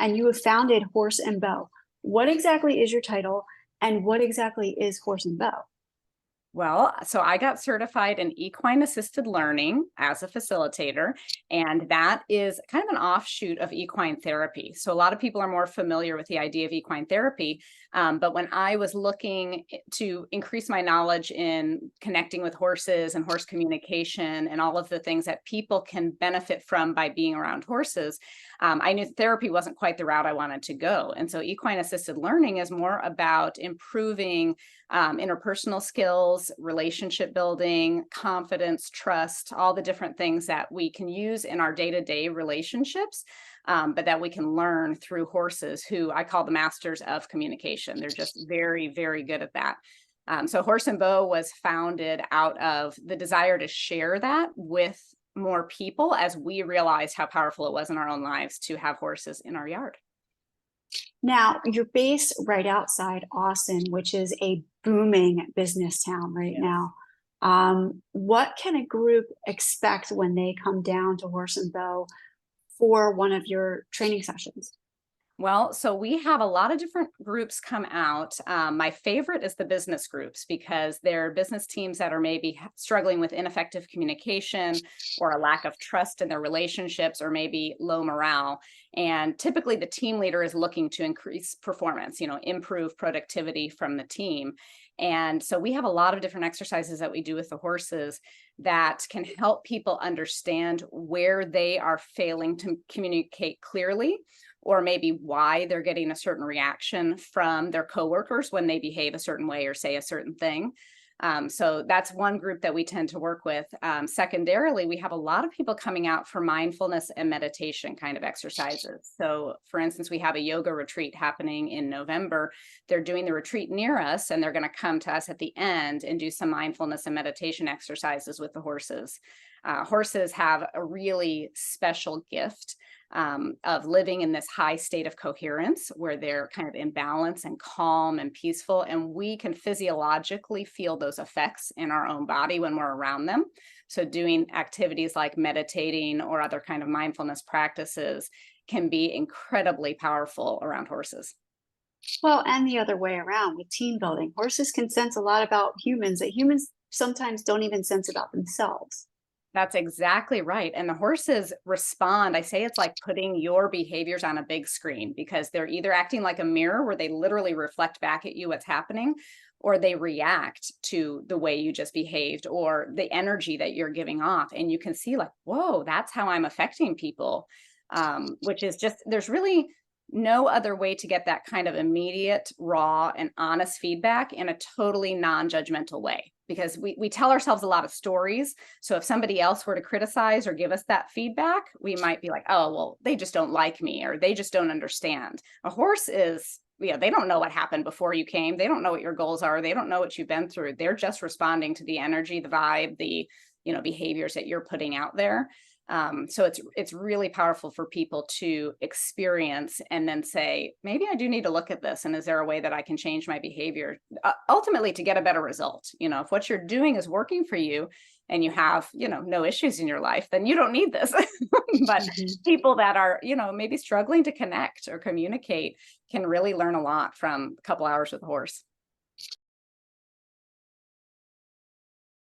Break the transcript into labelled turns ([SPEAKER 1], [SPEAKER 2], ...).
[SPEAKER 1] and you have founded Horse and Bow. What exactly is your title, and what exactly is Horse and Bow?
[SPEAKER 2] Well, so I got certified in equine assisted learning as a facilitator, and that is kind of an offshoot of equine therapy. So a lot of people are more familiar with the idea of equine therapy. But when I was looking to increase my knowledge in connecting with horses and horse communication and all of the things that people can benefit from by being around horses, I knew therapy wasn't quite the route I wanted to go. And so equine assisted learning is more about improving interpersonal skills, relationship building, confidence, trust, all the different things that we can use in our day-to-day relationships, but that we can learn through horses, who I call the masters of communication. They're just very, very good at that. So Horse and Bow was founded out of the desire to share that with more people as we realized how powerful it was in our own lives to have horses in our yard.
[SPEAKER 1] Now, you're based right outside Austin, which is a booming business town right
[SPEAKER 2] Yes.
[SPEAKER 1] now. What can a group expect when they come down to Horse and Bow for one of your training sessions?
[SPEAKER 2] Well, so we have a lot of different groups come out. My favorite is the business groups because they're business teams that are maybe struggling with ineffective communication or a lack of trust in their relationships or maybe low morale. And typically the team leader is looking to increase performance, improve productivity from the team. And so we have a lot of different exercises that we do with the horses that can help people understand where they are failing to communicate clearly, or maybe why they're getting a certain reaction from their coworkers when they behave a certain way or say a certain thing. So that's one group that we tend to work with. Secondarily, we have a lot of people coming out for mindfulness and meditation kind of exercises. So, for instance, we have a yoga retreat happening in November. They're doing the retreat near us, and they're going to come to us at the end and do some mindfulness and meditation exercises with the horses. Horses have a really special gift of living in this high state of coherence where they're kind of in balance and calm and peaceful. And we can physiologically feel those effects in our own body when we're around them. So doing activities like meditating or other kind of mindfulness practices can be incredibly powerful around horses.
[SPEAKER 1] Well, and the other way around with team building. Horses can sense a lot about humans that humans sometimes don't even sense about themselves.
[SPEAKER 2] That's exactly right. And the horses respond. I say it's like putting your behaviors on a big screen because they're either acting like a mirror where they literally reflect back at you what's happening, or they react to the way you just behaved or the energy that you're giving off. And you can see, like, whoa, that's how I'm affecting people, which is just, there's really no other way to get that kind of immediate, raw, and honest feedback in a totally non-judgmental way. Because we tell ourselves a lot of stories. So if somebody else were to criticize or give us that feedback, we might be like, oh, well, they just don't like me or they just don't understand. A horse is, they don't know what happened before you came. They don't know what your goals are. They don't know what you've been through. They're just responding to the energy, the vibe, the behaviors that you're putting out there. So it's really powerful for people to experience and then say, maybe I do need to look at this. And is there a way that I can change my behavior ultimately to get a better result? If what you're doing is working for you and you have, no issues in your life, then you don't need this. But
[SPEAKER 1] Mhm.
[SPEAKER 2] people that are, maybe struggling to connect or communicate can really learn a lot from a couple hours with a horse.